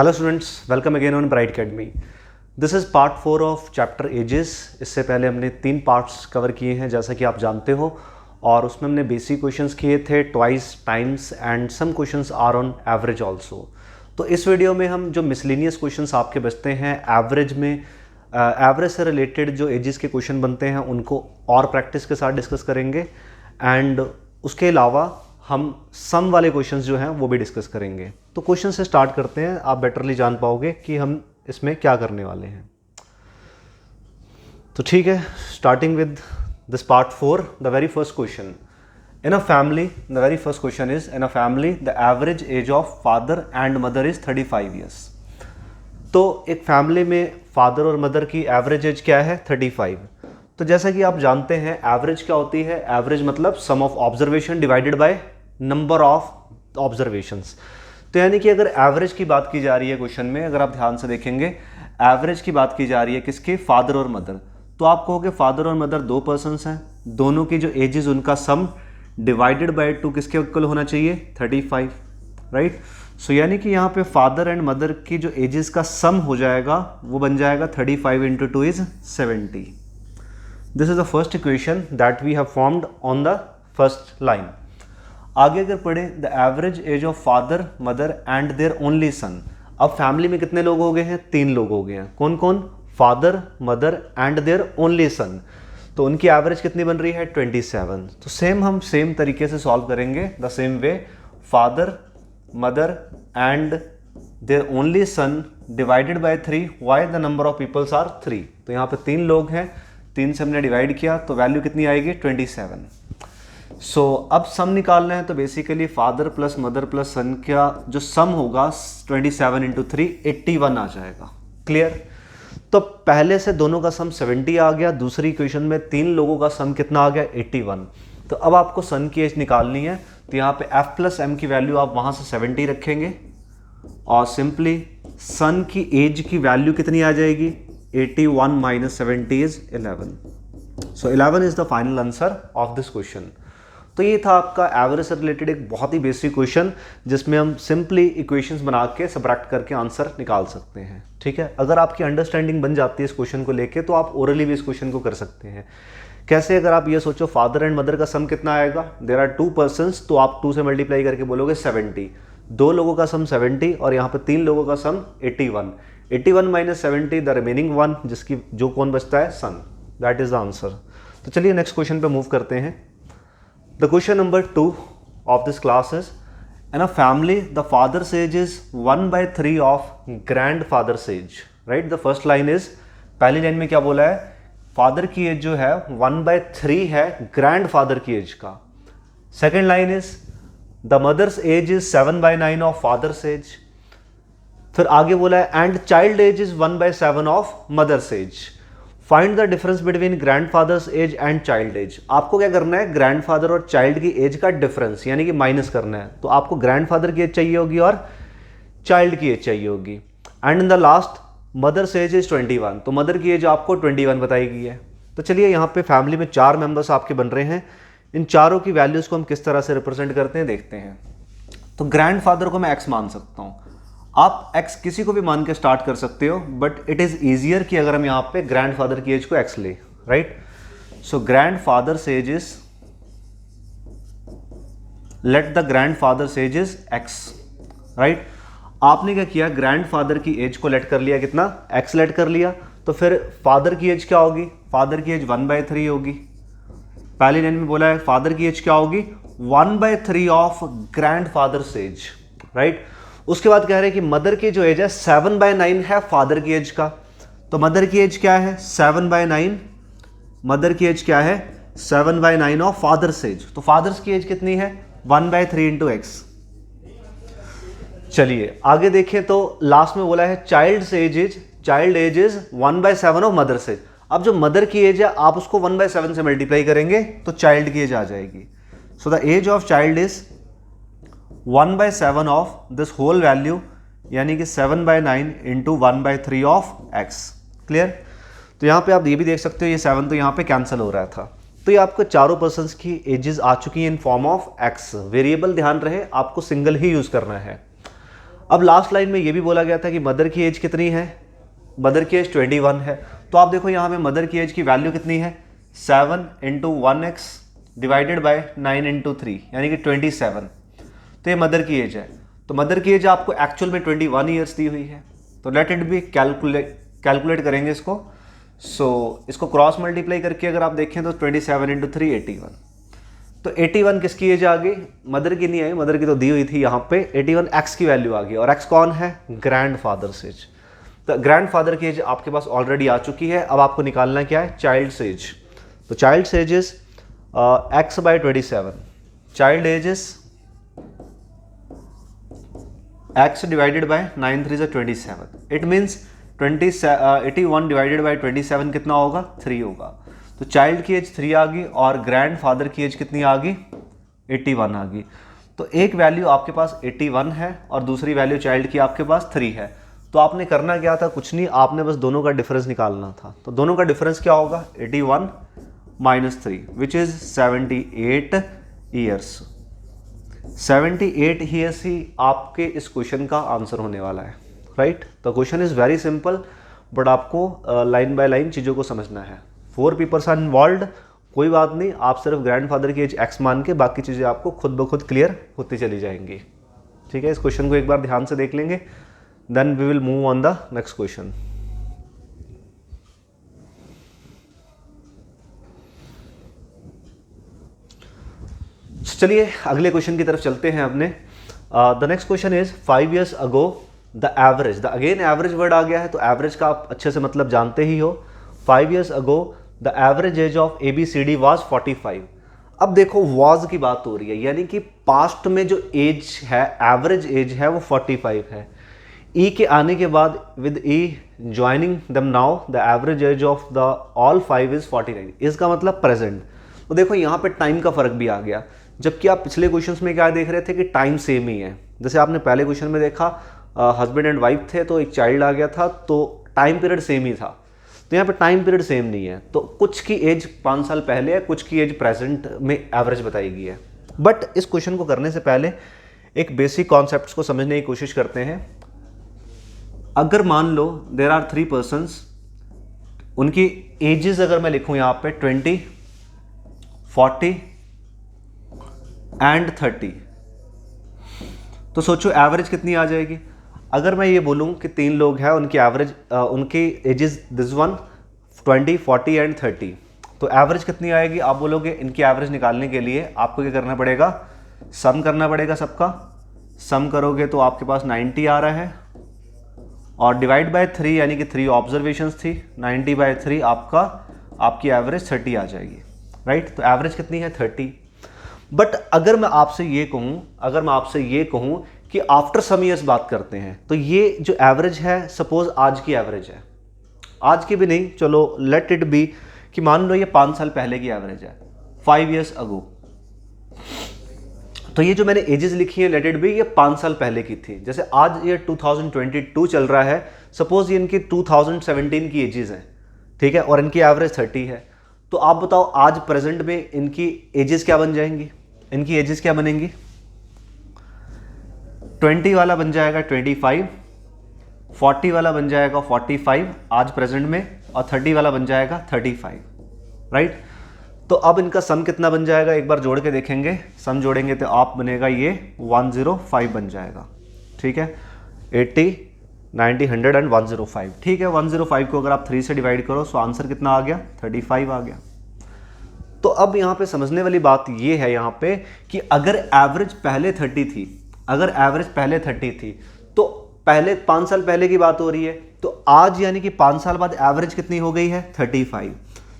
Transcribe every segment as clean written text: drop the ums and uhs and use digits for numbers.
Hello students, welcome again on Bright Academy. This is part 4 of chapter ages. इससे पहले हमने 3 parts cover किए हैं जैसा कि आप जानते हो, और उसमें हमने बेसिक क्वेश्चंस किए थे twice, times and some questions are on average also. तो इस वीडियो में हम जो मिसलेनियस क्वेश्चंस आपके बचते हैं एवरेज में, एवरेज से रिलेटेड जो एजेस के क्वेश्चन बनते हैं उनको और प्रैक्टिस के साथ डिस्कस करेंगे, एंड उसके अलावा हम सम वाले क्वेश्चंस जो हैं वो भी डिस्कस करेंगे। तो क्वेश्चन से स्टार्ट करते हैं, आप बेटरली जान पाओगे कि हम इसमें क्या करने वाले हैं। तो ठीक है, starting with this part 4, the very first question. In a family, the very first question is, in a family the average age of father and mother is 35 years. तो एक फैमिली में फादर और मदर की average age क्या है? 35। तो जैसा कि आप जानते हैं एवरेज क्या होती है? एवरेज मतलब sum of observation divided by number of observations. तो यानी कि अगर एवरेज की बात की जा रही है क्वेश्चन में, अगर आप ध्यान से देखेंगे एवरेज की बात की जा रही है किसके? फादर और मदर। तो आप कहोगे फादर और मदर 2 पर्सन्स हैं, दोनों की जो एजेस उनका सम डिवाइडेड बाय 2 किसके इक्वल होना चाहिए? 35, राइट। सो यानी कि यहाँ पे फादर एंड मदर की जो एजेस का सम हो जाएगा वो बन जाएगा 35 into 2 is 70। This is the first equation that we have formed on the first line. आगे अगर पढ़े, the average age of father mother and their only son. अब फैमिली में कितने लोग हो गए हैं? 3 लोग हो गए हैं। कौन कौन? Father, mother and their only son. तो उनकी एवरेज कितनी बन रही है? 27। तो हम सेम तरीके से सॉल्व करेंगे the same way. Father, mother and their only son divided by 3। Why? The number of peoples are 3। तो यहाँ पे 3 लोग हैं, 3 से हमने डिवाइड किया तो वैल्यू कितनी आएगी? 27। सो अब सम निकालना है, तो basically father plus mother plus son का जो सम होगा 27 इंटू 3 81 आ जाएगा। क्लियर? तो पहले से दोनों का सम 70 आ गया, दूसरी इक्वेशन में 3 लोगों का सम कितना आ गया? 81। तो अब आपको सन की एज निकालनी है, तो यहाँ पे f प्लस एम की वैल्यू आप वहाँ से 70 रखेंगे और सिंपली सन की एज की वैल्यू कितनी आ जाएगी? 81 minus 70 is 11। So 11 is the final answer of this question. तो ये था आपका एवरेज से रिलेटेड एक बहुत ही बेसिक क्वेश्चन जिसमें हम सिंपली इक्वेशंस बना के सबट्रैक्ट करके आंसर निकाल सकते हैं। ठीक है, अगर आपकी अंडरस्टैंडिंग बन जाती है इस क्वेश्चन को लेके तो आप ओरली भी इस क्वेश्चन को कर सकते हैं। कैसे? अगर आप ये सोचो फादर एंड मदर का सम कितना आएगा, देयर आर 2 पर्सन्स, तो आप 2 से मल्टीप्लाई करके बोलोगे 70। 2 लोगों का सम 70 और यहाँ पे 3 लोगों का सम 81। 81 माइनस 70 द रिमेनिंग 1, जिसकी जो कौन बचता है? Son. That is the answer. तो चलिए नेक्स्ट क्वेश्चन पे मूव करते हैं। The question number 2 of this class is, in a family the father's age is 1/3 of grandfather's age, right? The first line is, पहली लाइन में क्या बोला है? फादर की एज जो है 1/3 है ग्रैंडफादर की एज का। Second line is the mother's age is 7/9 of father's age. फिर आगे बोला है and child age is 1/7 of mother's age. Find the difference between grandfather's age and child age. आपको क्या करना है? ग्रैंडफादर और चाइल्ड की एज का डिफरेंस यानी कि माइनस करना है। तो आपको ग्रैंडफादर की एज चाहिए होगी और चाइल्ड की एज चाहिए होगी। And in the last mother's age is 21। तो मदर की एज आपको 21 बताई गई है। तो चलिए यहाँ पे फैमिली में 4 मेंबर्स आपके बन रहे हैं, इन चारों की वैल्यूज को हम किस तरह से रिप्रेजेंट करते हैं देखते हैं। तो ग्रैंडफादर को मैं एक्स मान सकता हूँ, आप x किसी को भी मान के स्टार्ट कर सकते हो, बट इट इज ईजियर कि अगर हम यहाँ पे ग्रैंडफादर की एज को x ले, right. So grandfather's age is, let the grandfather's age is x, right. आपने क्या किया? ग्रैंडफादर की एज को लेट कर लिया, कितना? x लेट कर लिया। तो फिर फादर की एज क्या होगी? फादर की एज 1/3 होगी। पहली लाइन में बोला है फादर की एज क्या होगी? 1/3 ऑफ ग्रैंडफादर्स एज, राइट। उसके बाद कह रहे हैं कि मदर की जो एज है 7/9 है फादर की एज का। तो मदर की एज क्या है? 7/9। मदर की एज क्या है? 7/9 ऑफ फादर्स एज। तो फादर्स की एज कितनी है? 1/3 इंटू एक्स। चलिए आगे देखें तो लास्ट में बोला है child age is 1/7 of mother's age. अब जो मदर की एज है आप उसको 1/7 से मल्टीप्लाई करेंगे तो चाइल्ड की एज आ जाएगी। So the age of child is 1/7 of this whole value, यानी कि 7/9 इंटू 1/3 ऑफ x। क्लियर? तो यहाँ पे आप ये भी देख सकते हो ये 7 तो यहाँ पे कैंसिल हो रहा था। तो ये आपको चारों पर्सन्स की एजेस आ चुकी हैं in form of x। Variable ध्यान रहे आपको सिंगल ही यूज करना है। अब लास्ट लाइन में ये भी बोला गया था कि मदर की एज कितनी है, मदर की एज 21 है। तो आप देखो यहाँ पे मदर की एज की वैल्यू कितनी है, 7 × 1x डिवाइडेड बाय 9 × 3 यानी कि 27। तो ये मदर की एज है। तो मदर की एज आपको एक्चुअल में 21 ईयर्स दी हुई है। तो लेट इट बी कैलकुलेट करेंगे इसको। सो इसको क्रॉस मल्टीप्लाई करके अगर आप देखें तो 27 × 3 81। तो 81 किसकी एज आ गई, मदर की नहीं आई, मदर की तो दी हुई थी यहाँ पे। 81 एक्स की वैल्यू आ गई, और एक्स कौन है, ग्रैंडफादर्स एज। तो ग्रैंडफादर की एज आपके पास ऑलरेडी आ चुकी है। अब आपको निकालना क्या है, चाइल्ड्स एज। तो child's age is x/27, child age is x divided by 9 3 27। It means 81 divided by 27 कितना होगा, 3 होगा। तो चाइल्ड की एज 3 आ गई और ग्रैंडफादर की एज कितनी आ गई, 81 आ गई। तो एक वैल्यू आपके पास 81 है और दूसरी वैल्यू चाइल्ड की आपके पास 3 है। तो आपने करना क्या था, कुछ नहीं, आपने बस दोनों का डिफरेंस निकालना था। तो दोनों का डिफरेंस क्या होगा, 81 - 3 which is 78 years. 78 years he आपके इस क्वेश्चन का आंसर होने वाला है, राइट। तो question is very simple, but आपको लाइन बाय लाइन चीज़ों को समझना है। 4 पीपल्स आर इन्वॉल्व, कोई बात नहीं, आप सिर्फ ग्रैंडफादर की एज x मान के बाकी चीज़ें आपको खुद ब खुद क्लियर होती चली जाएंगी। ठीक है, इस क्वेश्चन को एक बार ध्यान से देख लेंगे, then we will move on the next question. चलिए अगले क्वेश्चन की तरफ चलते हैं अपने। The next question is 5 years ago the average, the again average word आ गया है, तो एवरेज का आप अच्छे से मतलब जानते ही हो। 5 years ago the average age of ABCD was 45। अब देखो वाज की बात हो रही है, यानी कि पास्ट में जो एज है, एवरेज एज है वो 45 है। ई के आने के बाद विद ई ज्वाइनिंग दम now the average age of the all 5 is 49। इसका मतलब प्रेजेंट। तो देखो यहाँ पे टाइम का फर्क भी आ गया, जबकि आप पिछले क्वेश्चंस में क्या देख रहे थे कि टाइम सेम ही है। जैसे आपने पहले क्वेश्चन में देखा हस्बैंड एंड वाइफ थे तो एक चाइल्ड आ गया था, तो टाइम पीरियड सेम ही था। तो यहाँ पे टाइम पीरियड सेम नहीं है, तो कुछ की एज 5 साल पहले है, कुछ की एज प्रेजेंट में एवरेज बताई गई है। बट इस क्वेश्चन को करने से पहले एक बेसिक कॉन्सेप्ट्स को समझने की कोशिश करते हैं। अगर मान लो देर आर 3 पर्सन्स, उनकी एजेस अगर मैं लिखूं यहाँ पे 20, 40 एंड 30, तो सोचो एवरेज कितनी आ जाएगी। अगर मैं ये बोलूं कि 3 लोग हैं, उनकी एवरेज उनकी एजेस दिस वन 20, 40 एंड 30, तो एवरेज कितनी आएगी। आप बोलोगे इनकी एवरेज निकालने के लिए आपको क्या करना पड़ेगा, सम करना पड़ेगा सबका। सम करोगे तो आपके पास 90 आ रहा है, और डिवाइड बाय 3 यानी कि 3 ऑब्जर्वेशंस थी, 90/3 आपकी एवरेज 30 आ जाएगी, राइट। तो एवरेज कितनी है, 30। बट अगर मैं आपसे ये कहूं कि आफ्टर सम ईयर्स बात करते हैं, तो ये जो एवरेज है सपोज आज की एवरेज है, आज की भी नहीं, चलो लेट इट बी कि मान लो ये 5 साल पहले की एवरेज है, 5 years ago। तो ये जो मैंने एजेस लिखी है लेट इट बी, ये 5 साल पहले की थी। जैसे आज ये 2022 चल रहा है, सपोज ये इनकी 2017 की एजेस हैं, ठीक है, और इनकी एवरेज 30 है। तो आप बताओ आज प्रेजेंट में इनकी एजेस क्या बन जाएंगी, इनकी एजेस क्या बनेंगी। 20 वाला बन जाएगा 25, 40 वाला बन जाएगा 45 आज प्रेजेंट में, और 30 वाला बन जाएगा 35, राइट। तो अब इनका सम कितना बन जाएगा, एक बार जोड़ के देखेंगे। सम जोड़ेंगे तो आप बनेगा ये 105 बन जाएगा, ठीक है। 80, 90, 100 एंड 105, ठीक है। 105 को अगर आप 3 से डिवाइड करो तो आंसर कितना आ गया, 35 आ गया। तो अब यहाँ पे समझने वाली बात ये है यहाँ पे कि अगर एवरेज पहले 30 थी, तो पहले 5 साल पहले की बात हो रही है, तो आज यानी कि 5 साल बाद एवरेज कितनी हो गई है, 35।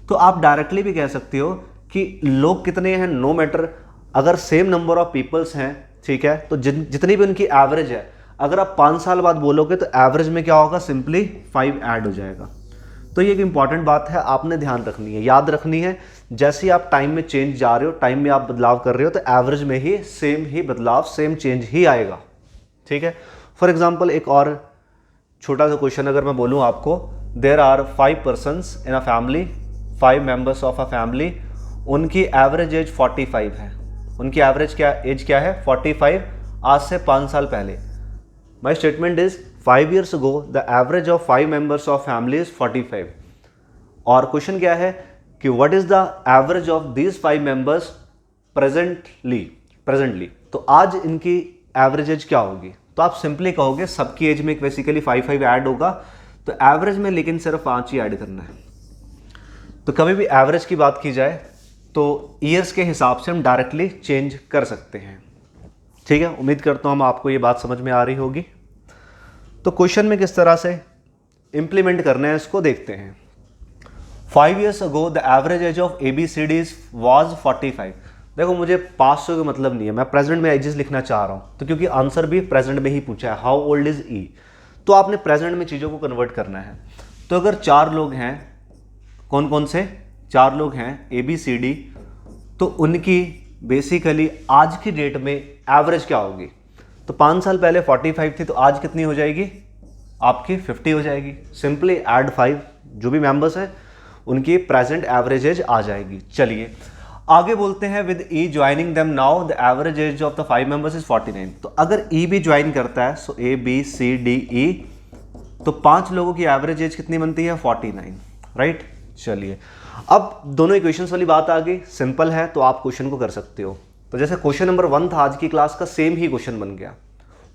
तो आप डायरेक्टली भी कह सकते हो कि लोग कितने हैं, नो मैटर, अगर सेम नंबर ऑफ पीपल्स हैं, ठीक है, तो जितनी भी उनकी एवरेज है, अगर आप 5 साल बाद बोलोगे तो एवरेज में क्या होगा, सिंपली 5 ऐड हो जाएगा। तो ये एक इंपॉर्टेंट बात है, आपने ध्यान रखनी है, याद रखनी है। जैसे ही आप टाइम में चेंज जा रहे हो, टाइम में आप बदलाव कर रहे हो, तो एवरेज में ही सेम ही बदलाव, सेम चेंज ही आएगा, ठीक है। फॉर एग्जाम्पल एक और छोटा सा क्वेश्चन अगर मैं बोलूँ आपको, there are 5 persons in a family, 5 members of a family, उनकी एवरेज एज 45 है। उनकी एवरेज एज क्या है, 45 आज से 5 साल पहले। My statement is 5 years ago the average of 5 members of family is 45. और क्वेश्चन क्या है कि what is the average of these 5 members presently. तो आज इनकी एवरेज एज क्या होगी. तो आप सिंपली कहोगे सबकी एज में बेसिकली 5 ऐड होगा, तो एवरेज में लेकिन सिर्फ 5 ही ऐड करना है. तो कभी भी एवरेज की बात की जाए तो ईयर्स के हिसाब से हम डायरेक्टली चेंज कर सकते हैं. ठीक है, उम्मीद करता हूँ आपको ये बात समझ में आ रही होगी. तो क्वेश्चन में किस तरह से इम्प्लीमेंट करना है इसको देखते हैं. 5 years ago the average age of ABCDs was 45. देखो मुझे 500 का मतलब नहीं है, मैं प्रेजेंट में एजेस लिखना चाह रहा हूँ, तो क्योंकि आंसर भी प्रेजेंट में ही पूछा है, हाउ ओल्ड इज ई, तो आपने प्रेजेंट में चीज़ों को कन्वर्ट करना है. तो अगर 4 लोग हैं, कौन कौन से 4 लोग हैं ABCD, तो उनकी बेसिकली आज की डेट में एवरेज क्या होगी. तो 5 साल पहले 45 थी, तो आज कितनी हो जाएगी आपकी 50 हो जाएगी. सिंपली ऐड 5, जो भी मेंबर्स हैं उनकी प्रेजेंट एवरेज एज आ जाएगी. चलिए आगे बोलते हैं. With E joining them now the average age of the 5 members is 49. तो अगर ई भी ज्वाइन करता है, सो ABCDE, तो 5 लोगों की एवरेज एज कितनी बनती है 49. राइट. चलिए अब दोनों इक्वेशंस वाली बात आ गई, सिंपल है तो आप क्वेश्चन को कर सकते हो. तो जैसे क्वेश्चन नंबर 1 था आज की क्लास का, सेम ही क्वेश्चन बन गया.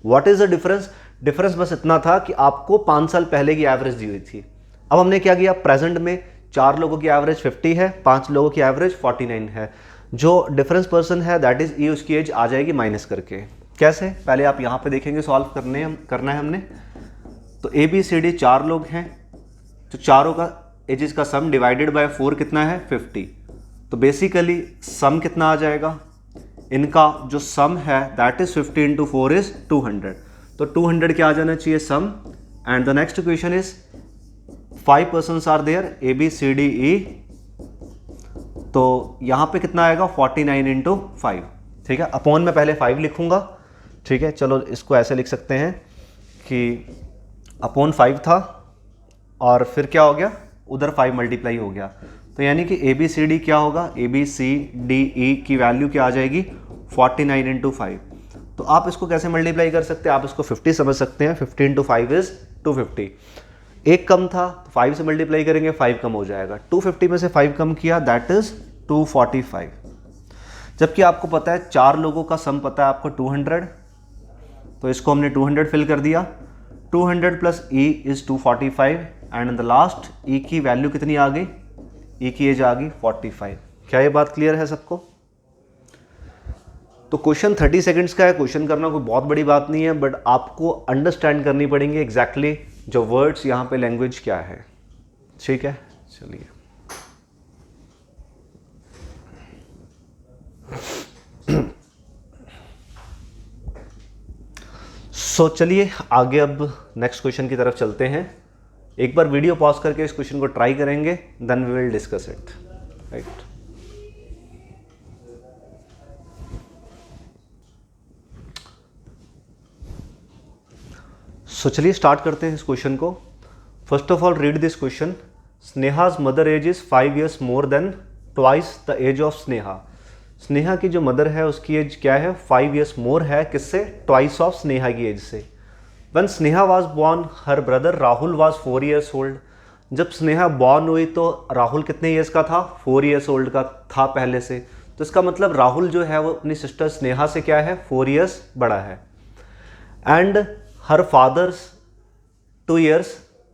What is the difference. Difference बस इतना था कि आपको 5 साल पहले की एवरेज दी हुई थी. अब हमने क्या किया, प्रेजेंट में 4 लोगों की एवरेज 50 है, 5 लोगों की एवरेज 49 है. जो डिफरेंस पर्सन है दैट इज ई, उसकी एज आ जाएगी माइनस करके. कैसे, पहले आप यहाँ पे देखेंगे, सॉल्व करना है हमने. तो ABCD 4 लोग हैं, तो चारों का एजेस का सम डिवाइडेड बाय 4 कितना है 50. तो बेसिकली सम कितना आ जाएगा, इनका जो सम है दैट इज 50 into 4 इज 200. तो 200 क्या आ जाना चाहिए sum. And the next equation is 5 persons are there ABCDE, तो यहाँ पे कितना आएगा 49 into 5. ठीक है, अपॉन में पहले 5 लिखूंगा. ठीक है, चलो इसको ऐसे लिख सकते हैं कि अपॉन 5 था और फिर क्या हो गया, उधर 5 मल्टीप्लाई हो गया. तो यानी कि ABCD क्या होगा, ABCDE की वैल्यू क्या आ जाएगी 49 into 5. तो आप इसको कैसे मल्टीप्लाई कर सकते हैं, आप इसको 50 समझ सकते हैं. 50 into 5 इज 250. एक कम था तो 5 से मल्टीप्लाई करेंगे, 5 कम हो जाएगा. 250 में से 5 कम किया दैट इज 245. जबकि आपको पता है 4 लोगों का सम पता है आपको 200, तो इसको हमने 200 फिल कर दिया. 200 plus E is 245 and in the last E की वैल्यू कितनी आ गई, E की एज आ गई 45. क्या ये बात क्लियर है सबको. तो क्वेश्चन 30 सेकंड्स का है, क्वेश्चन करना कोई बहुत बड़ी बात नहीं है, बट आपको अंडरस्टैंड करनी पड़ेंगे एग्जैक्टली जो वर्ड्स यहाँ पे लैंग्वेज क्या है. ठीक है, चलिए चलिए आगे अब नेक्स्ट क्वेश्चन की तरफ चलते हैं. एक बार वीडियो पॉज करके इस क्वेश्चन को ट्राई करेंगे, then we will discuss it. Right. चलिए स्टार्ट करते हैं इस क्वेश्चन को. First of all read this question. Sneha's mother age is 5 years more than twice the age of Sneha. Sneha की जो मदर है उसकी एज क्या है 5 years मोर है, किससे, ट्वाइस ऑफ स्नेहा की एज से. When Sneha was born her brother Rahul was 4 years old. जब स्नेहा बॉर्न हुई तो राहुल कितने ईयर्स का था, 4 years ओल्ड का था पहले से. तो इसका मतलब राहुल जो है वो अपनी सिस्टर स्नेहा से क्या है 4 years बड़ा है. And her father's 2 years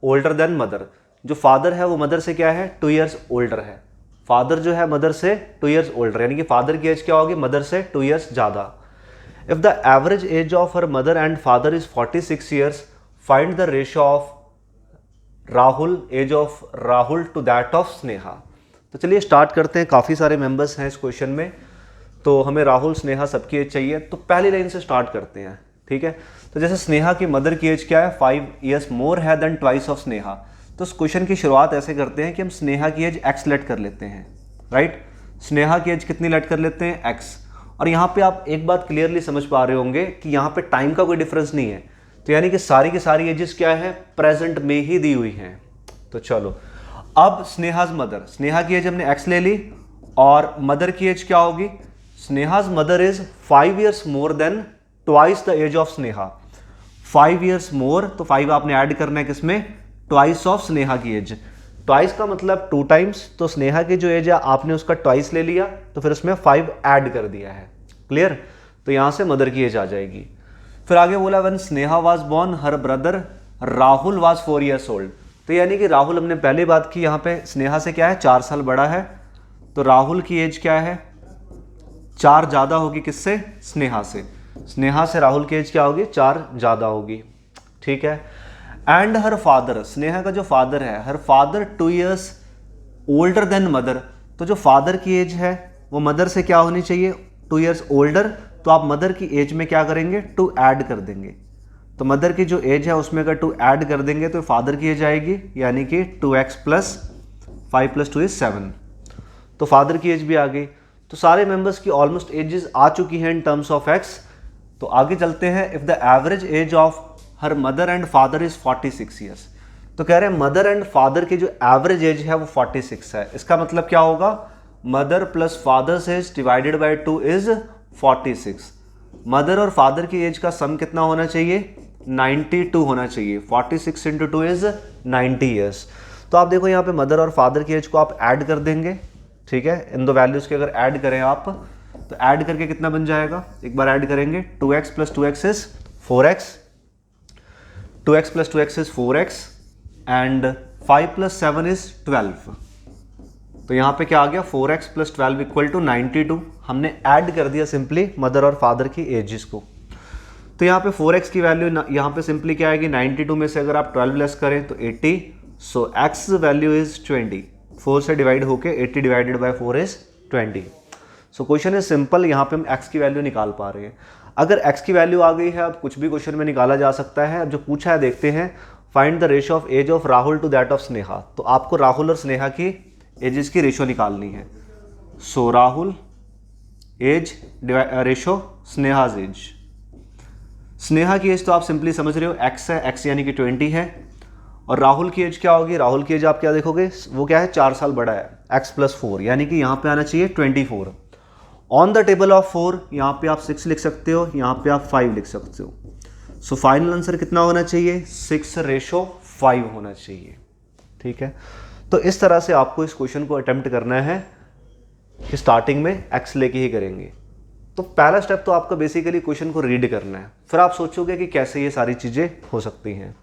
older than mother. जो फादर है वो मदर से क्या है 2 years ओल्डर है. फादर जो है मदर से 2 years ओल्डर, यानी कि फादर की एज क्या होगी मदर से 2 years ज़्यादा. If the average age of her mother and father is 46 years, find the ratio of Rahul, age of Rahul to that of Sneha. तो चलिए स्टार्ट करते हैं. काफ़ी सारे मेंबर्स हैं इस क्वेश्चन में, तो हमें राहुल स्नेहा सबकी एज चाहिए. तो पहली लाइन से स्टार्ट करते हैं. ठीक है, तो जैसे स्नेहा की मदर की एज क्या है 5 years मोर है देन ट्वाइस ऑफ स्नेहा. तो इस क्वेश्चन की शुरुआत ऐसे करते हैं कि हम स्नेहा की एज x लेट कर लेते हैं. राइट, स्नेहा की एज कितनी लेट कर लेते हैं x. और यहाँ पे आप एक बात क्लियरली समझ पा रहे होंगे कि यहाँ पे टाइम का कोई डिफरेंस नहीं है. तो यानी कि सारी की सारी एजेस क्या है प्रेजेंट में ही दी हुई हैं. तो चलो अब स्नेहाज मदर, स्नेहा की एज हमने x ले ली और मदर की एज क्या होगी, Sneha's mother is 5 years more than twice the age of Sneha. 5 years more, तो 5 आपने ऐड करना है किसमें, ट्वाइस ऑफ स्नेहा की एज। ट्वाइस का मतलब 2 टाइम्स, तो स्नेहा की जो एज है आपने उसका ट्वाइस ले लिया, तो फिर उसमें 5 ऐड कर दिया है। क्लियर? तो यहां से मदर की एज आ जाएगी। फिर आगे बोला when Sneha was born her brother Rahul was 4 years old. तो यानी कि राहुल, हमने पहले बात की, यहाँ पे स्नेहा से क्या है, 4 साल बड़ा है, तो राहुल की एज क्या है, 4 ज़्यादा होगी किससे, स्नेहा से। स्नेहा से राहुल की एज क्या होगी, 4 ज़्यादा होगी। ठीक है। एंड हर फादर, स्नेहा का जो फादर है, her father 2 years older than mother. तो जो फादर की एज है वो मदर से क्या होनी चाहिए, 2 ईयर्स ओल्डर। तो आप मदर की एज में क्या करेंगे, 2 ऐड कर देंगे। तो मदर की जो एज है उसमें अगर 2 ऐड कर देंगे तो फादर की एज आएगी, यानी कि 2x प्लस 5 प्लस 2 इज 7। तो फादर की एज भी आ गई। तो सारे मेंबर्स की ऑलमोस्ट एजेस आ चुकी हैं इन टर्म्स ऑफ x। तो आगे चलते हैं। If the average age of her mother and father is 46 years. तो कह रहे हैं मदर एंड फादर की जो एवरेज एज है वो 46 है। इसका मतलब क्या होगा, mother plus father's age divided by 2 is 46। Mother और फादर की एज का सम कितना होना चाहिए, 92 होना चाहिए। 46 इंटू 2 इज 90 ईयर्स। तो आप देखो यहाँ पे मदर और फादर की एज को आप ऐड कर देंगे। ठीक है, इन दो वैल्यूज के अगर ऐड करें आप, तो ऐड करके कितना बन जाएगा, एक बार ऐड करेंगे, 2x plus 2x is 4x, 2x plus 2x is 4x and 5 plus 7 is 12। तो यहाँ पे क्या आ गया, 4x प्लस 12 इक्वल टू 92। हमने ऐड कर दिया सिंपली मदर और फादर की एजेस को। तो यहाँ पे 4x की वैल्यू यहाँ पे सिंपली क्या आएगी, 92 में से अगर आप 12 लेस करें तो 80। सो x वैल्यू इज 20। 4 से डिवाइड होके 80 divided by 4 is 20। So question is simple, यहाँ पे हम x की वैल्यू निकाल पा रहे हैं। अगर x की वैल्यू आ गई है, अब कुछ भी क्वेश्चन में निकाला जा सकता है। अब जो पूछा है देखते हैं, find the ratio of age of Rahul to that of Sneha. तो आपको राहुल और स्नेहा की एजेस की रेशियो निकालनी है। So Rahul age ratio Sneha's age. Sneha की एज तो आप सिंपली समझ रहे हो, x है, x यानी कि 20 है। और राहुल की एज क्या होगी, राहुल की एज आप क्या देखोगे, वो क्या है, 4 साल बड़ा है, x प्लस 4, यानी कि यहाँ पे आना चाहिए 24। ऑन द टेबल ऑफ 4 यहाँ पे आप 6 लिख सकते हो, यहाँ पे आप 5 लिख सकते हो। सो फाइनल आंसर कितना होना चाहिए, 6:5 होना चाहिए। ठीक है, तो इस तरह से आपको इस क्वेश्चन को अटेम्प्ट करना है कि स्टार्टिंग में x लेके ही करेंगे। तो पहला स्टेप तो आपका बेसिकली क्वेश्चन को रीड करना है, फिर आप सोचोगे कि कैसे ये सारी चीज़ें हो सकती हैं।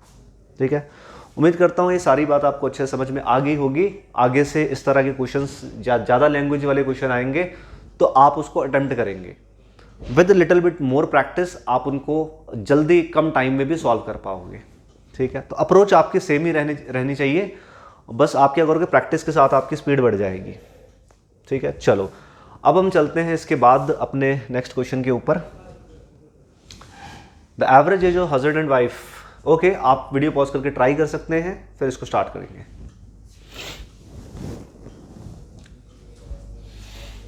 ठीक है, उम्मीद करता हूँ ये सारी बात आपको अच्छे समझ में आ गई होगी। आगे से इस तरह के क्वेश्चंस ज़्यादा लैंग्वेज वाले क्वेश्चन आएंगे तो आप उसको अटेम्प्ट करेंगे। With little bit more practice आप उनको जल्दी कम टाइम में भी सॉल्व कर पाओगे। ठीक है, तो अप्रोच आपकी सेम ही रहनी चाहिए, बस आप क्या करोगे, प्रैक्टिस के साथ आपकी स्पीड बढ़ जाएगी। ठीक है, चलो अब हम चलते हैं इसके बाद अपने नेक्स्ट क्वेश्चन के ऊपर। The average age of husband and wife. Okay, आप वीडियो पॉज करके ट्राई कर सकते हैं, फिर इसको स्टार्ट करेंगे।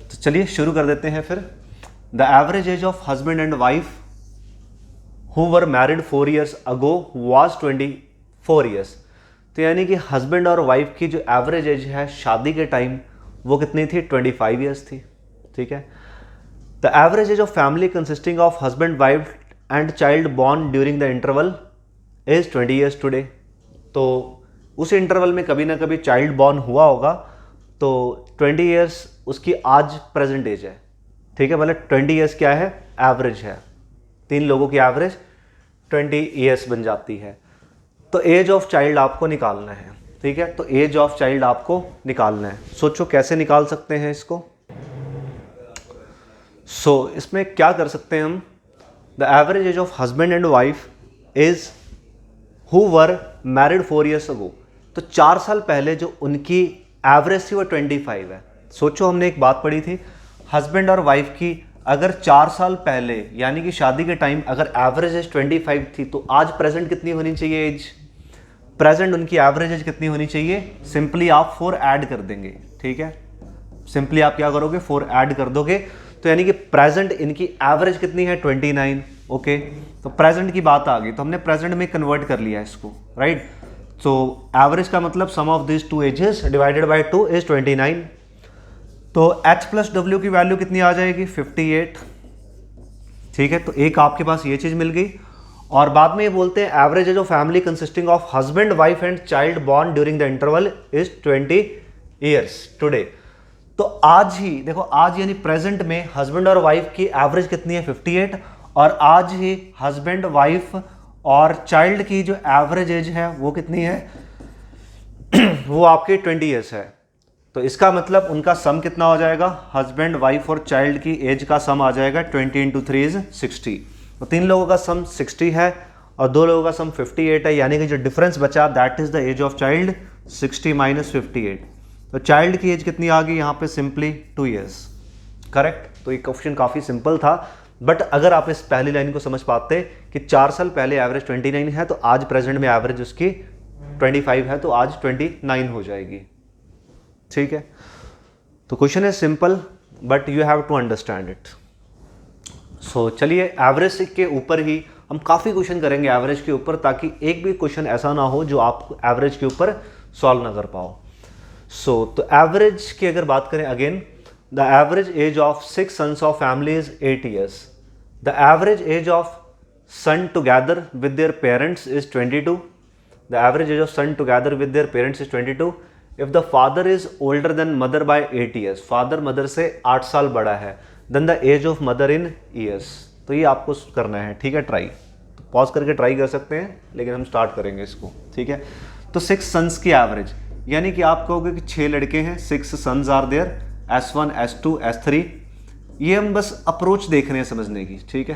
तो चलिए शुरू कर देते हैं फिर। The average age of husband and wife who were married 4 years ago was 24 years। तो यानी कि हस्बैंड और वाइफ की जो एवरेज एज है शादी के टाइम वो कितनी थी, 25 years थी। ठीक है, the average age of family consisting of husband wife and child born during the interval is 20 years today. तो उस इंटरवल में कभी ना कभी चाइल्ड बॉर्न हुआ होगा, तो 20 years उसकी आज प्रेजेंट एज है। ठीक है, मतलब 20 years क्या है, एवरेज है, 3 लोगों की एवरेज 20 years बन जाती है। तो एज ऑफ चाइल्ड आपको निकालना है। ठीक है, तो एज ऑफ चाइल्ड आपको निकालना है। सोचो कैसे निकाल सकते हैं इसको। इसमें क्या कर सकते हैं हम, the average age of husband and wife is who were married 4 years अगो। तो 4 साल पहले जो उनकी एवरेज थी वो 25 है। सोचो हमने एक बात पढ़ी थी, हस्बैंड और वाइफ की अगर 4 साल पहले यानी कि शादी के टाइम अगर एवरेज एज 25 थी, तो आज प्रेजेंट कितनी होनी चाहिए एज, प्रेजेंट उनकी एवरेज एज कितनी होनी चाहिए, सिंपली आप 4 ऐड कर देंगे। ठीक है, सिंपली आप क्या करोगे, 4 ऐड कर दोगे, तो यानी कि प्रेजेंट इनकी एवरेज कितनी है, 29। ओके, तो प्रेजेंट की बात आ गई, तो हमने प्रेजेंट में कन्वर्ट कर लिया इसको, राइट। सो एवरेज का मतलब sum of this 2 ages divided by 2 is 29। तो h प्लस w की वैल्यू कितनी आ जाएगी, 58। ठीक है, तो एक आपके पास ये चीज़ मिल गई। और बाद में ये बोलते हैं average age of family consisting of husband wife and child born during the interval is 20 years today. तो आज ही देखो, आज यानी प्रेजेंट में हस्बैंड और वाइफ की एवरेज कितनी है 58, और आज ही हस्बैंड वाइफ और चाइल्ड की जो एवरेज एज है वो कितनी है वो आपकी 20 ईयर्स है। तो इसका मतलब उनका सम कितना हो जाएगा, हस्बैंड वाइफ और चाइल्ड की एज का सम आ जाएगा 20 इंटू 3 इज 60। तो 3 लोगों का सम 60 है और 2 लोगों का सम 58 है, यानी कि जो डिफरेंस बचा that is the age of child 60 minus 58। तो चाइल्ड की एज कितनी आ गई यहाँ पे सिंपली 2 ईयर्स, करेक्ट। तो ये क्वेश्चन काफ़ी सिंपल था, बट अगर आप इस पहली लाइन को समझ पाते कि 4 साल पहले एवरेज 29 है तो आज प्रेजेंट में एवरेज उसकी 25 है, तो आज 29 हो जाएगी, ठीक है। तो question is simple but you have to understand it. So चलिए एवरेज के ऊपर ही हम काफ़ी क्वेश्चन करेंगे एवरेज के ऊपर, ताकि एक भी क्वेश्चन ऐसा ना हो जो आप एवरेज के ऊपर सॉल्व ना कर पाओ। सो तो एवरेज की अगर बात करें again, the average age of 6 sons of family is 8 years. The average age of son together with their parents is 22। The average age of son together with their parents is 22। If the father is older than mother by 8 years, father mother से 8 साल बड़ा है, then the age of mother in years. तो ये आपको करना है, ठीक है, ट्राई। तो पॉज करके ट्राई कर सकते हैं, लेकिन हम स्टार्ट करेंगे इसको, ठीक है। तो 6 सन्स की एवरेज, यानी कि आप कहोगे कि 6 लड़के हैं, 6 sons are there, S1 S2 S3। ये हम बस अप्रोच देख रहे हैं समझने की, ठीक है।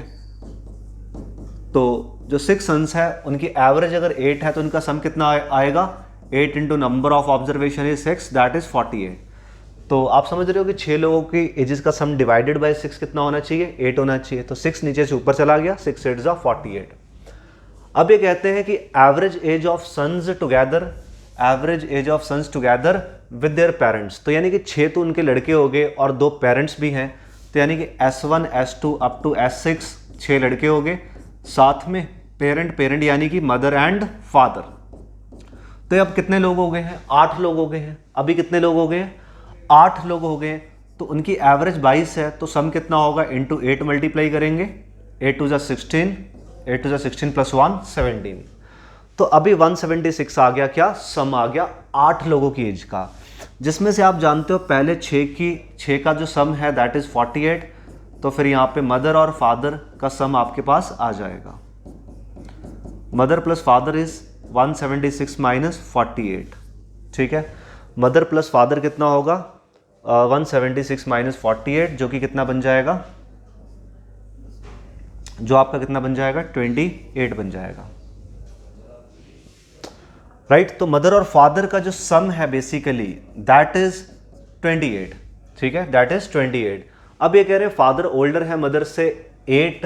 तो जो 6 सन्स है उनकी एवरेज अगर 8 है तो उनका सम कितना आएगा, 8 into number of observation is 6, that is 48। तो आप समझ रहे हो कि 6 लोगों की एजेस का सम डिवाइडेड बाय 6 कितना होना चाहिए, 8 होना चाहिए। तो 6 नीचे से ऊपर चला गया, 6 8 जा 48। अब ये कहते हैं कि average age of sons together, average age of sons together with their parents. तो यानी कि 6 तो उनके लड़के हो गए और 2 पेरेंट्स भी हैं, तो यानी कि S1 S2 up to S6 6 लड़के हो गए, साथ में पेरेंट यानी कि मदर एंड फादर। तो अब कितने लोग हो गए हैं, 8 लोग हो गए हैं। अभी कितने लोग हो गए हैं, 8 लोग हो गए। तो उनकी एवरेज 22 है, तो सम कितना होगा, इंटू 8 मल्टीप्लाई करेंगे, 8 टू जा 16, 8 टू जा 16 प्लस 1 17। तो अभी 176 आ गया, क्या सम आ गया 8 लोगों की एज का, जिसमें से आप जानते हो पहले 6 का जो सम है दैट इज 48। तो फिर यहाँ पे मदर और फादर का सम आपके पास आ जाएगा, mother plus father is 176 minus 48, ठीक है। मदर प्लस फादर कितना होगा, 176 माइनस 48, जो कि कितना बन जाएगा, जो आपका कितना बन जाएगा, 28 बन जाएगा, राइट। तो मदर और फादर का जो सम है बेसिकली दैट इज 28, ठीक है, दैट इज 28। अब ये कह रहे हैं फादर ओल्डर है मदर से 8,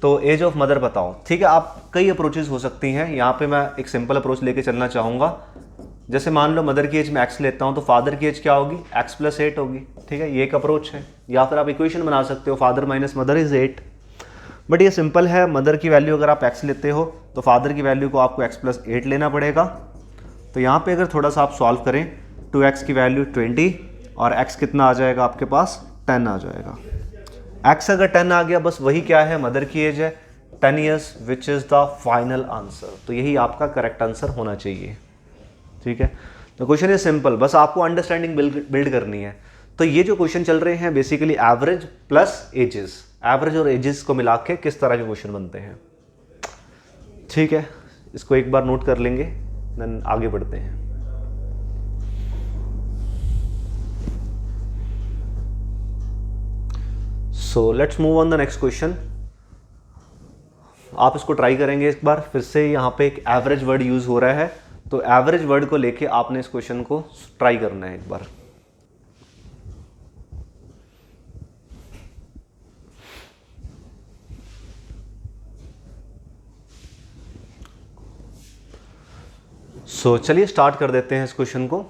तो एज ऑफ मदर बताओ, ठीक है। आप कई अप्रोचेस हो सकती हैं, यहाँ पे मैं एक सिंपल अप्रोच लेके चलना चाहूँगा। जैसे मान लो मदर की एज में x लेता हूँ, तो फादर की एज क्या होगी, x प्लस 8 होगी, ठीक है, ये एक अप्रोच है। या फिर आप इक्वेशन बना सकते हो, father minus mother is 8, but ये सिंपल है। मदर की वैल्यू अगर आप x लेते हो तो फादर की वैल्यू को आपको x प्लस 8 लेना पड़ेगा। तो यहाँ पे अगर थोड़ा सा आप सॉल्व करें, 2x की वैल्यू 20 और x कितना आ जाएगा आपके पास, 10 आ जाएगा। x अगर 10 आ गया, बस वही क्या है, मदर की एज है 10 years, which is the final answer. तो यही आपका करेक्ट आंसर होना चाहिए, ठीक है। तो क्वेश्चन इज सिंपल, बस आपको अंडरस्टैंडिंग बिल्ड करनी है। तो ये जो क्वेश्चन चल रहे हैं basically average plus ages, average और एजेस को मिला के किस तरह के क्वेश्चन बनते हैं, ठीक है। इसको एक बार नोट कर लेंगे, देन आगे बढ़ते हैं। So let's move on the next question. आप इसको ट्राई करेंगे एक बार फिर से। यहाँ पे एक एवरेज वर्ड यूज हो रहा है, तो एवरेज वर्ड को लेके आपने इस क्वेश्चन को ट्राई करना है एक बार। सो चलिए स्टार्ट कर देते हैं इस क्वेश्चन को।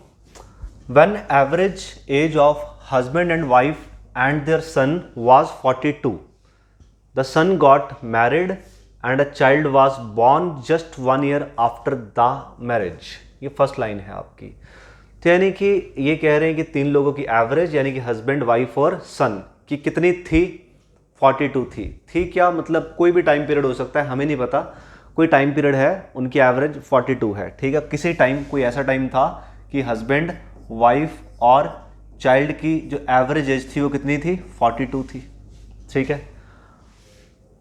When average age of husband and wife and their son was 42, the son got married and a child was born just 1 year after the marriage. ये फर्स्ट लाइन है आपकी। तो यानी कि ये कह रहे हैं कि 3 लोगों की एवरेज यानी कि हस्बैंड वाइफ और सन की कितनी थी, 42 थी। क्या मतलब कोई भी टाइम पीरियड हो सकता है, हमें नहीं पता, कोई टाइम पीरियड है उनकी एवरेज 42 है, ठीक है। किसी टाइम कोई ऐसा टाइम था कि हस्बैंड, वाइफ और चाइल्ड की जो एवरेज एज थी वो कितनी थी, 42 थी, ठीक है।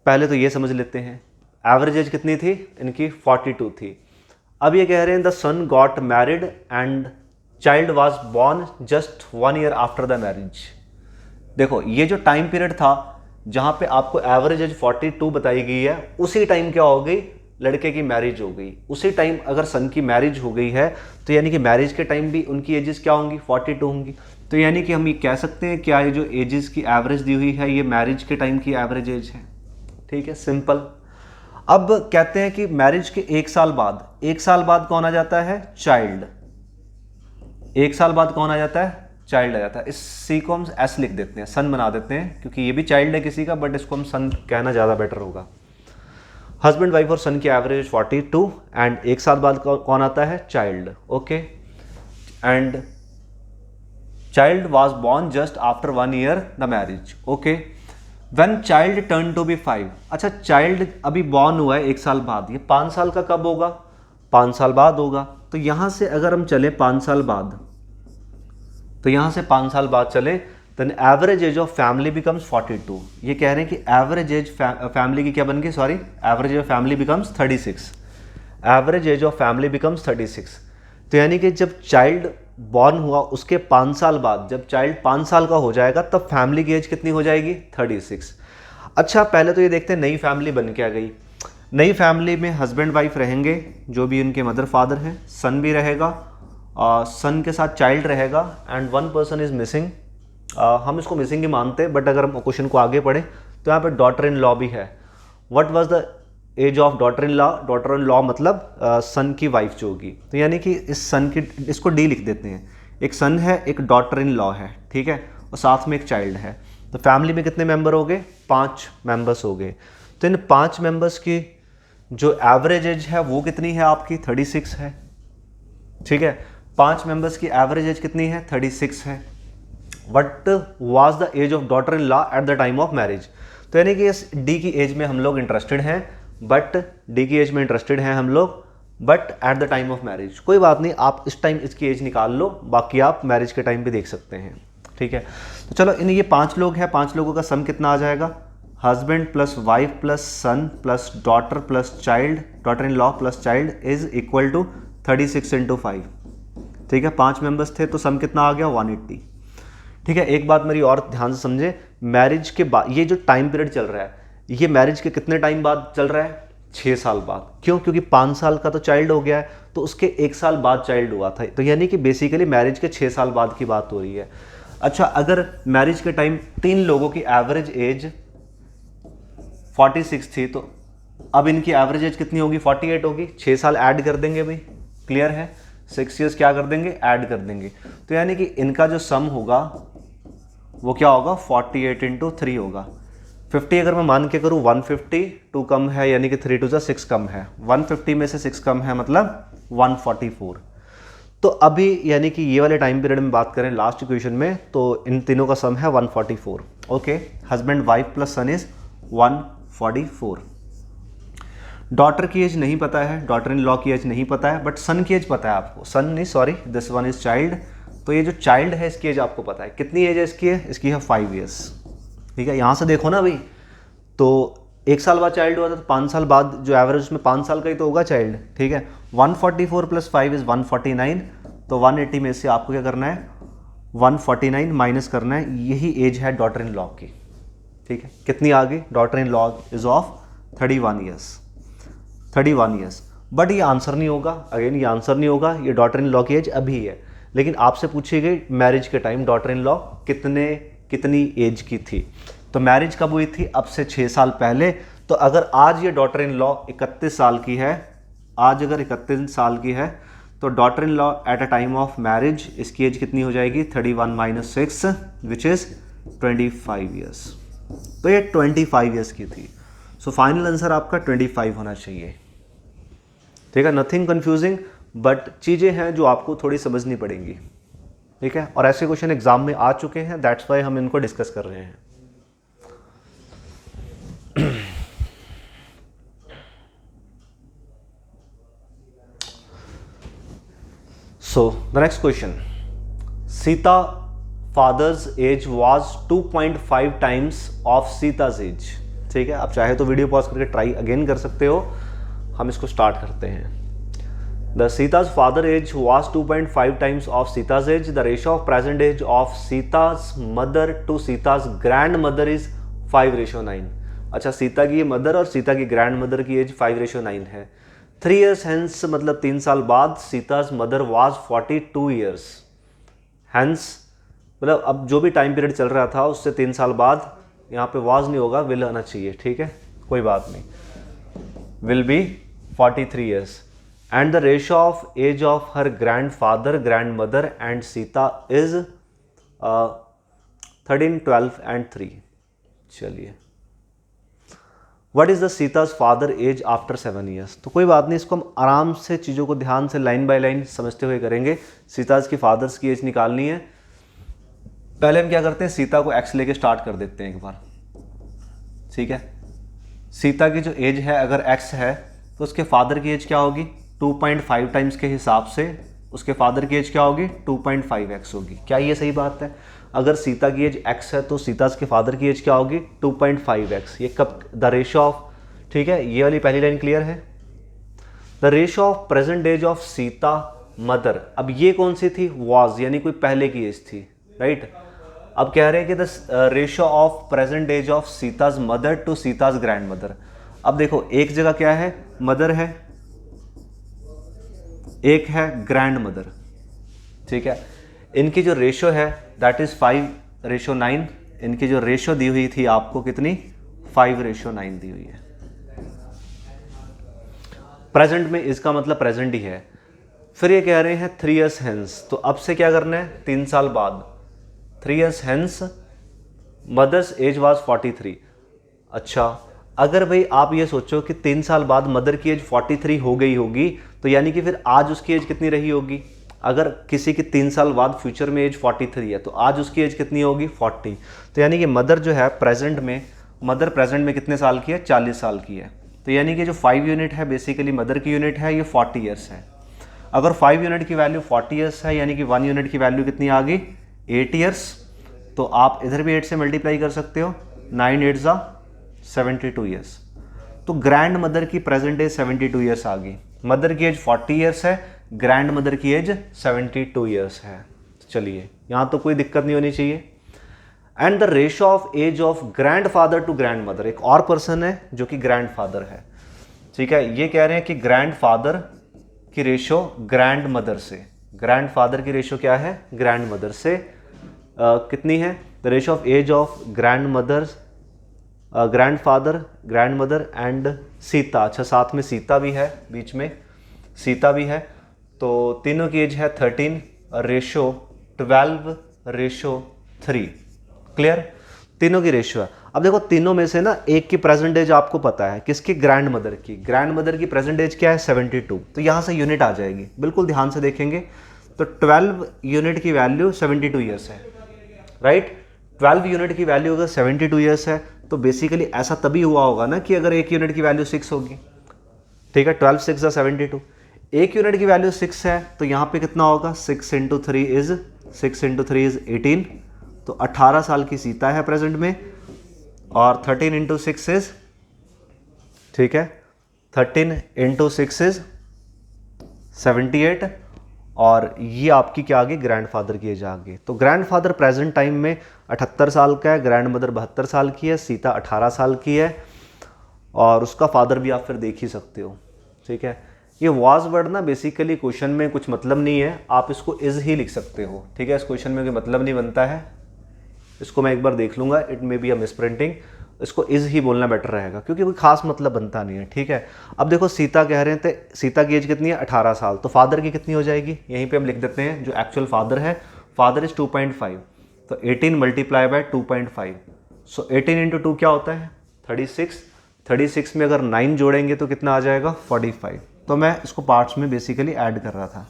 पहले तो ये समझ लेते हैं एवरेज एज कितनी थी इनकी, 42 थी। अब ये कह रहे हैं the son got married and child was born just 1 year after the marriage. देखो ये जो टाइम पीरियड था जहां पे आपको एवरेज एज 42 बताई गई है, उसी टाइम क्या हो गई, लड़के की मैरिज हो गई। उसी टाइम अगर सन की मैरिज हो गई है तो यानी कि मैरिज के टाइम भी उनकी एजेस क्या होंगी, 42 होंगी। तो यानी कि हम ये कह सकते हैं क्या ये जो एजेस की एवरेज दी हुई है ये मैरिज के टाइम की एवरेज एज है, ठीक है, सिंपल। अब कहते हैं कि मैरिज के 1 साल बाद, 1 साल बाद कौन आ जाता है, चाइल्ड। 1 साल बाद कौन आ जाता है, चाइल्ड आ जाता है। इसी को हम एस लिख देते हैं, सन बना देते हैं, क्योंकि ये भी चाइल्ड है किसी का, बट इसको हम सन कहना ज़्यादा बेटर होगा। हस्बैंड, वाइफ और सन की एवरेज 42 एंड 1 साल बाद कौन आता है, child, okay. And child was born just after 1 year the marriage, okay. When child turn to be 5, अच्छा चाइल्ड अभी बॉर्न हुआ है 1 साल बाद, ये 5 साल का कब होगा, 5 साल बाद होगा। तो यहां से अगर हम चले 5 साल बाद, तो यहां से 5 साल बाद चले, then average age of family becomes 42। ये कह रहे हैं कि एवरेज एज फैमिली की क्या बन गई, sorry, average age of family becomes 36। Average age of family becomes 36। तो यानी कि जब चाइल्ड बॉर्न हुआ उसके 5 साल बाद, जब चाइल्ड 5 साल का हो जाएगा तब फैमिली की एज कितनी हो जाएगी, 36। अच्छा पहले तो ये देखते हैं नई फैमिली बन के आ गई। नई फैमिली में हस्बैंड वाइफ रहेंगे, जो भी उनके मदर फादर हैं, सन भी रहेगा, सन के साथ चाइल्ड रहेगा एंड 1 पर्सन इज मिसिंग। हम इसको मिसिंग ही मानते हैं, बट अगर हम क्वेश्चन को आगे पढ़ें तो यहाँ पे डॉटर इन लॉ भी है। What was the age of daughter in law, daughter in law मतलब सन की वाइफ जो होगी। तो यानी कि इस सन की, इसको डी लिख देते हैं, एक सन है, एक डॉटर इन लॉ है, ठीक है, और साथ में एक चाइल्ड है। तो फैमिली में कितने मेंबर हो गए, 5 मेंबर्स हो गए। तो इन 5 मेंबर्स की जो एवरेज एज है वो कितनी है आपकी, 36 है, ठीक है। 5 मेंबर्स की एवरेज एज कितनी है, 36 है। What was the age of daughter in law at the time of marriage. तो यानी कि इस डी की एज में हम लोग इंटरेस्टेड हैं, बट डी की एज में इंटरेस्टेड हैं हम लोग, but at the time of marriage. कोई बात नहीं, आप इस टाइम इसकी एज निकाल लो, बाकी आप मैरिज के टाइम भी देख सकते हैं, ठीक है। तो चलो इन ये 5 लोग हैं, 5 लोगों का सम कितना आ जाएगा, husband plus wife plus son plus daughter plus child, daughter in law plus child is equal to 36 into 5, ठीक है। 5 मेंबर्स थे तो सम कितना आ गया, 180, ठीक है। एक बात मेरी और ध्यान से समझे, मैरिज के बाद ये जो टाइम पीरियड चल रहा है, ये मैरिज के कितने टाइम बाद चल रहा है, 6 साल बाद। क्यों, क्योंकि 5 साल का तो चाइल्ड हो गया है, तो उसके 1 साल बाद चाइल्ड हुआ था। तो यानी कि बेसिकली मैरिज के 6 साल बाद की बात हो रही है। अच्छा अगर मैरिज के टाइम 3 लोगों की एवरेज एज 46 थी, तो अब इनकी एवरेज एज कितनी होगी, 48 होगी। 6 साल ऐड कर देंगे भाई, क्लियर है, 6 ईयर्स क्या कर देंगे, ऐड कर देंगे। तो यानी कि इनका जो सम होगा वो क्या होगा, 48 इंटू 3 होगा। 50 अगर मैं मान के करूँ 150, 2 कम है यानी कि 3 2 6 कम है, 150 में से 6 कम है मतलब 144। तो अभी यानी कि ये वाले टाइम पीरियड में बात करें लास्ट इक्वेशन में, तो इन तीनों का सम है 144, okay. Husband wife plus son is 144। Daughter की एज नहीं पता है, डॉटर इन लॉ की एज नहीं पता है, बट सन की एज पता है आपको, सन नहीं sorry, this one is child. तो ये जो चाइल्ड है इसकी एज आपको पता है, कितनी एज है इसकी, है इसकी है 5 ईयर्स, ठीक है। यहाँ से देखो ना भाई, तो 1 साल बाद चाइल्ड हुआ था, तो 5 साल बाद जो एवरेज उसमें 5 साल का ही तो होगा चाइल्ड, ठीक है। 144 प्लस 5 इज 149, तो 180 में से आपको क्या करना है, 149 माइनस करना है, यही एज है डॉटर इन लॉ की, ठीक है। कितनी आ गई, daughter in law is of 31 years, 31 years. But ये आंसर नहीं होगा, अगेन ये आंसर नहीं होगा, ये डॉटर इन लॉ की एज अभी है। लेकिन आपसे पूछी गई मैरिज के टाइम डॉटर इन लॉ कितनी एज की थी, तो मैरिज कब हुई थी, अब से 6 साल पहले। तो अगर आज ये डॉटर इन लॉ 31 साल की है, आज अगर 31 साल की है, तो daughter in law at a time of marriage इसकी एज कितनी हो जाएगी, 31 माइनस 6 विच इज 25 ईयर्स। तो ये 25 ईयर्स की थी। सो फाइनल आंसर आपका 25 होना चाहिए, ठीक है। नथिंग कंफ्यूजिंग, बट चीज़ें हैं जो आपको थोड़ी समझनी पड़ेंगी, ठीक है। और ऐसे क्वेश्चन एग्जाम में आ चुके हैं, दैट्स वाई हम इनको डिस्कस कर रहे हैं। So the next question, Sita father's age was 2.5 times of Sita's age. ठीक है, आप चाहे तो वीडियो पॉज करके ट्राई अगेन कर सकते हो. हम इसको स्टार्ट करते हैं. The Sita's father age was 2.5 times of Sita's age. The ratio of present age of Sita's mother to Sita's grandmother is 5:9. अच्छा, सीता की मदर और सीता की ग्रैंड मदर की एज 5:9 है. 3 years hence मतलब 3 साल बाद Sita's mother was 42 years. Hence मतलब अब जो भी टाइम पीरियड चल रहा था उससे 3 साल बाद, यहाँ पे वाज नहीं होगा, विल आना चाहिए. ठीक है, कोई बात नहीं, will be 43 years. And the ratio of age of her grandfather, grandmother and Sita is 13, 12 and 3. चलिए, what is the Sita's father age after 7 years. तो कोई बात नहीं, इसको हम आराम से चीज़ों को ध्यान से लाइन बाय लाइन समझते हुए करेंगे. सीताज की फादर्स की एज निकालनी है. पहले हम क्या करते हैं, सीता को एक्स लेके स्टार्ट कर देते हैं एक बार. ठीक है, सीता की जो एज है अगर एक्स है तो उसके फादर की एज क्या होगी, 2.5 टाइम्स के हिसाब से उसके फादर की एज क्या होगी, 2.5x होगी. क्या ये सही बात है? अगर सीता की एज x है तो सीता के फादर की एज क्या होगी, 2.5x. ये कब द रेशियो ऑफ, ठीक है, ये वाली पहली लाइन क्लियर है. The ratio of present age of Sita mother. अब ये कौन सी थी, वॉज, यानी कोई पहले की एज थी, राइट. अब कह रहे हैं कि the ratio of present age of Sita's mother to Sita's grandmother. अब देखो, एक जगह क्या है, मदर है, एक है ग्रैंड मदर. ठीक है, इनकी जो रेशियो है दैट इज 5:9. इनकी जो रेशियो दी हुई थी आपको कितनी, 5:9 दी हुई है. प्रेजेंट में इसका मतलब प्रेजेंट ही है. फिर ये कह रहे हैं 3 years hence. तो अब से क्या करना है, 3 साल बाद. 3 years hence mother's age was 43. अच्छा, अगर भाई आप ये सोचो कि 3 साल बाद मदर की एज 43 हो गई होगी, तो यानी कि फिर आज उसकी एज कितनी रही होगी. अगर किसी की 3 साल बाद फ्यूचर में एज 43 है तो आज उसकी एज कितनी होगी, 40. तो यानी कि मदर जो है प्रेजेंट में, मदर प्रेजेंट में कितने साल की है, 40 साल की है. तो यानी कि जो 5 यूनिट है बेसिकली मदर की यूनिट है, ये 40 years है. अगर 5 यूनिट की वैल्यू 40 years है, यानी कि 1 यूनिट की वैल्यू कितनी आ गई, 8 years. तो आप इधर भी 8 से मल्टीप्लाई कर सकते हो, 9 8 72 years. तो ग्रैंड मदर की प्रेजेंट एज 72 years आ गई. मदर की एज 40 years है, ग्रैंड मदर की एज 72 years है. चलिए, यहाँ तो कोई दिक्कत नहीं होनी चाहिए. And the ratio of age of grandfather to grandmother. एक और पर्सन है जो कि ग्रैंड फादर है. ठीक है, ये कह रहे हैं कि ग्रैंड फादर की रेशियो ग्रैंड मदर से, ग्रैंड फादर की रेशियो क्या है, ग्रैंड मदर से कितनी है. The ratio of age of grandmother's, grandfather, grandmother and Sita. अच्छा, साथ में सीता भी है, बीच में सीता भी है. तो तीनों की एज है 13, रेशियो 12:3. क्लियर, तीनों की रेशियो है. अब देखो, तीनों में से ना एक की प्रेजेंट एज आपको पता है, किसकी, ग्रैंड मदर की. ग्रैंड मदर की प्रेजेंट एज क्या है, 72. तो यहाँ से यूनिट आ जाएगी, बिल्कुल ध्यान से देखेंगे. तो 12 यूनिट की वैल्यू 72 years है, राइट. 12 यूनिट की वैल्यू अगर 72 years है तो बेसिकली ऐसा तभी हुआ होगा ना कि अगर एक यूनिट की वैल्यू 6 होगी. ठीक है, 12 6 72. एक यूनिट की वैल्यू 6 है तो यहाँ पे कितना होगा, 6 × 3 इज 18. तो 18 साल की सीता है प्रेजेंट में, और 13 × 6 इज, ठीक है, 13 × 6 इज 78. और ये आपकी क्या आ गई, ग्रैंडफादर की एज आ गई. तो ग्रैंडफादर प्रेजेंट टाइम में 78 साल का है, ग्रैंड मदर 72 साल की है, सीता 18 साल की है, और उसका फादर भी आप फिर देख ही सकते हो. ठीक है, ये वाज वर्ड ना बेसिकली क्वेश्चन में कुछ मतलब नहीं है, आप इसको इज ही लिख सकते हो. ठीक है, इस क्वेश्चन में कोई मतलब नहीं बनता है. इसको मैं एक बार देख लूँगा, it may be a miss printing. इसको इज ही बोलना बेटर रहेगा क्योंकि कोई खास मतलब बनता नहीं है. ठीक है, अब देखो सीता कह रहे थे, सीता की एज कितनी है, 18 साल. तो फादर की कितनी हो जाएगी, यहीं पे हम लिख देते हैं जो एक्चुअल फादर है. Father is 2.5. तो 18 मल्टीप्लाई बाय 2.5. सो 18 × 2 क्या होता है, 36. 36 में अगर 9 जोड़ेंगे तो कितना आ जाएगा, 45. तो मैं इसको पार्ट्स में बेसिकली ऐड कर रहा था.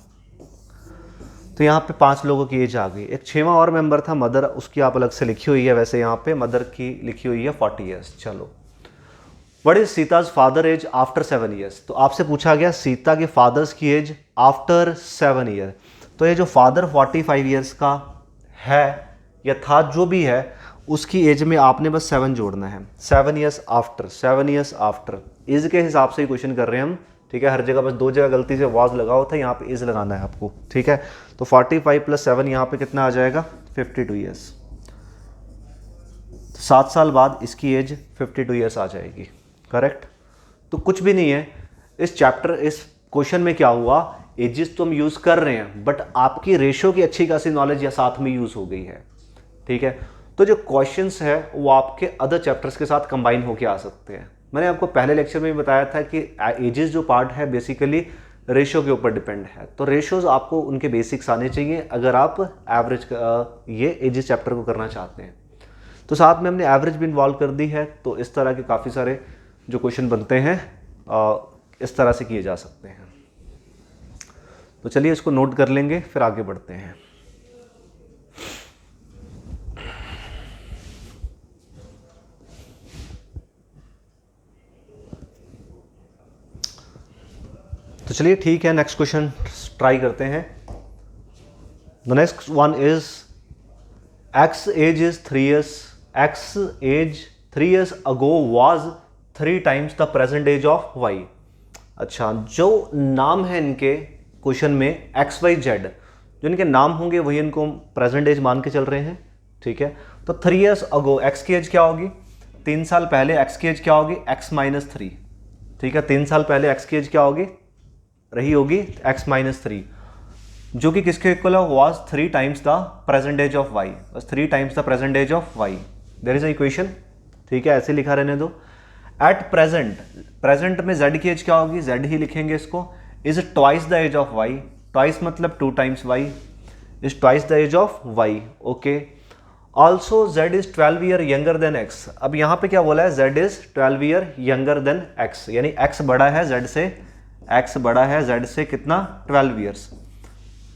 तो यहाँ पे 5 लोगों की एज आ गई. एक 6वां और मेंबर था मदर, उसकी आप अलग से लिखी हुई है. वैसे यहाँ पे मदर की लिखी हुई है 40 years. चलो, what is Sita's father age after 7 years. तो आपसे पूछा गया सीता के फादर्स की एज आफ्टर 7 years. तो ये जो फादर 45 ईयर्स का है या था, जो भी है, उसकी एज में आपने बस 7 जोड़ना है। 7 years after, 7 years after, age के हिसाब से ही क्वेश्चन कर रहे हैं हम, ठीक है। हर जगह बस 2 जगह गलती से वाज लगा हुआ था, यहाँ पे एज लगाना है आपको, ठीक है। तो 45 + 7 यहाँ पे कितना आ जाएगा, 52 ईयर्स। 7 साल बाद इसकी एज 52 ईयर्स आ जाएगी, करेक्ट। तो कुछ भी नहीं है इस चैप्टर, इस क्वेश्चन में क्या हुआ, एजेस तो हम यूज़ कर रहे हैं बट आपकी रेशो की अच्छी खासी नॉलेज या साथ में यूज़ हो गई है, ठीक है। तो जो क्वेश्चंस है वो आपके अदर चैप्टर्स के साथ कंबाइन होके आ सकते हैं। मैंने आपको पहले लेक्चर में भी बताया था कि एजेस जो पार्ट है बेसिकली रेशो के ऊपर डिपेंड है, तो रेशोज आपको उनके बेसिक्स आने चाहिए अगर आप एवरेज ये एजेस चैप्टर को करना चाहते हैं। तो साथ में हमने एवरेज भी इन्वॉल्व कर दी है, तो इस तरह के काफ़ी सारे जो क्वेश्चन बनते हैं इस तरह से किए जा सकते हैं। तो चलिए इसको नोट कर लेंगे, फिर आगे बढ़ते हैं। तो चलिए ठीक है, नेक्स्ट क्वेश्चन ट्राई करते हैं। The next one is X age is 3 years, X age 3 years ago was 3 times the present age of Y. अच्छा, जो नाम है इनके क्वेश्चन में एक्स वाई जेड, जो इनके नाम होंगे वही इनको प्रेजेंट एज मान के चल रहे हैं, ठीक है। तो 3 ईयर्स अगो एक्स की एज क्या होगी, 3 साल पहले एक्स की एज क्या होगी, एक्स माइनस 3, ठीक है। 3 साल पहले एक्स की एज क्या होगी, रही होगी एक्स माइनस 3, जो कि किसके इक्वल है, was 3 times the present age of Y, बस 3 times the present age of Y. There is a equation, ठीक है, ऐसे लिखा रहने दो। एट प्रेजेंट, प्रेजेंट में जेड की एज क्या होगी, जेड ही लिखेंगे इसको, is twice the age of Y, twice मतलब 2 times Y, is twice the age of Y, okay. Also Z is 12 year younger than X. अब यहाँ पे क्या बोला है, Z is 12 year younger than x, यानी एक्स बड़ा है जेड से, एक्स बड़ा है जेड से कितना, 12 ईयर्स।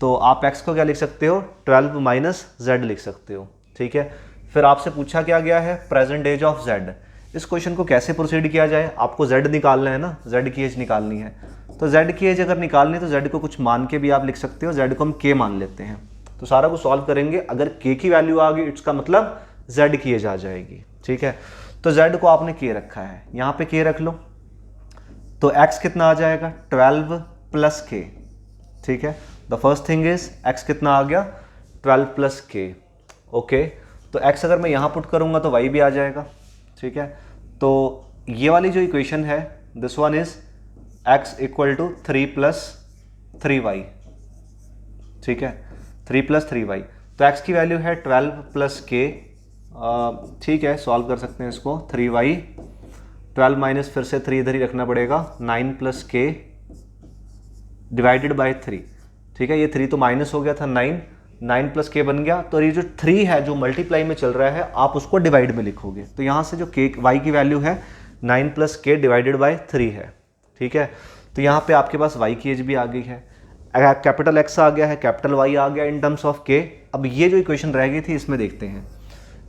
तो आप एक्स को क्या लिख सकते हो, 12 माइनस जेड लिख सकते हो, ठीक है। फिर आपसे पूछा क्या गया है, प्रेजेंट एज ऑफ जेड। इस क्वेश्चन को कैसे प्रोसीड किया जाए, आपको जेड निकालना है ना, जेड की एज निकालनी है। तो जेड की एज अगर निकालनी है तो जेड को कुछ मान के भी आप लिख सकते हो, जेड को हम के मान लेते हैं। तो सारा कुछ सॉल्व करेंगे, अगर के की वैल्यू आ गई इसका मतलब जेड की एज आ जाएगी, ठीक है। तो जेड को आपने के रखा है, यहाँ पे के रख लो, तो x कितना आ जाएगा, 12 + k, ठीक है। The first thing is x कितना आ गया, 12 + k, ओके। तो x अगर मैं यहाँ पुट करूँगा तो y भी आ जाएगा, ठीक है। तो ये वाली जो इक्वेशन है, this one is x = 3 + 3y, ठीक है, 3 + 3y। तो x की वैल्यू है 12 + k, ठीक है, सॉल्व कर सकते हैं इसको, 3y, 12 माइनस फिर से 3 इधर ही रखना पड़ेगा, 9 + k डिवाइडेड बाय 3, ठीक है। ये 3 तो माइनस हो गया था, 9 + k बन गया। तो ये जो 3 है जो मल्टीप्लाई में चल रहा है, आप उसको डिवाइड में लिखोगे, तो यहाँ से जो k y की वैल्यू है 9 + k डिवाइडेड बाय 3 है, ठीक है। तो यहाँ पे आपके पास y की एज भी आ गई है, कैपिटल X आ गया है, कैपिटल Y आ गया इन टर्म्स ऑफ k। अब ये जो इक्वेशन रह गई थी इसमें देखते हैं,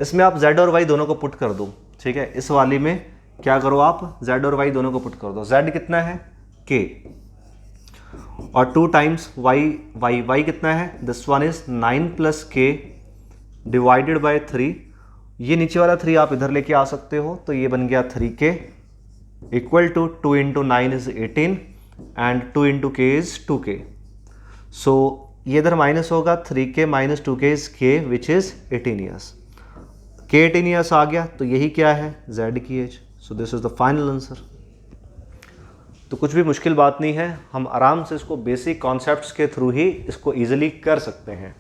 इसमें आप z और y दोनों को पुट कर दो, ठीक है। इस वाली में क्या करो आप, z और y दोनों को पुट कर दो, z कितना है, k, और 2 टाइम्स y कितना है, this one is 9 + k divided by 3। ये नीचे वाला 3 आप इधर लेके आ सकते हो, तो ये बन गया 3k equal to 2 × 9 is 18 and 2 × k is 2k। So ये इधर माइनस होगा, 3k - 2k is k which is 18 years. k 18 years आ गया, तो यही क्या है, z की एज। So this is the final answer. तो कुछ भी मुश्किल बात नहीं है, हम आराम से इसको बेसिक कॉन्सेप्ट्स के थ्रू ही इसको इजीली कर सकते हैं।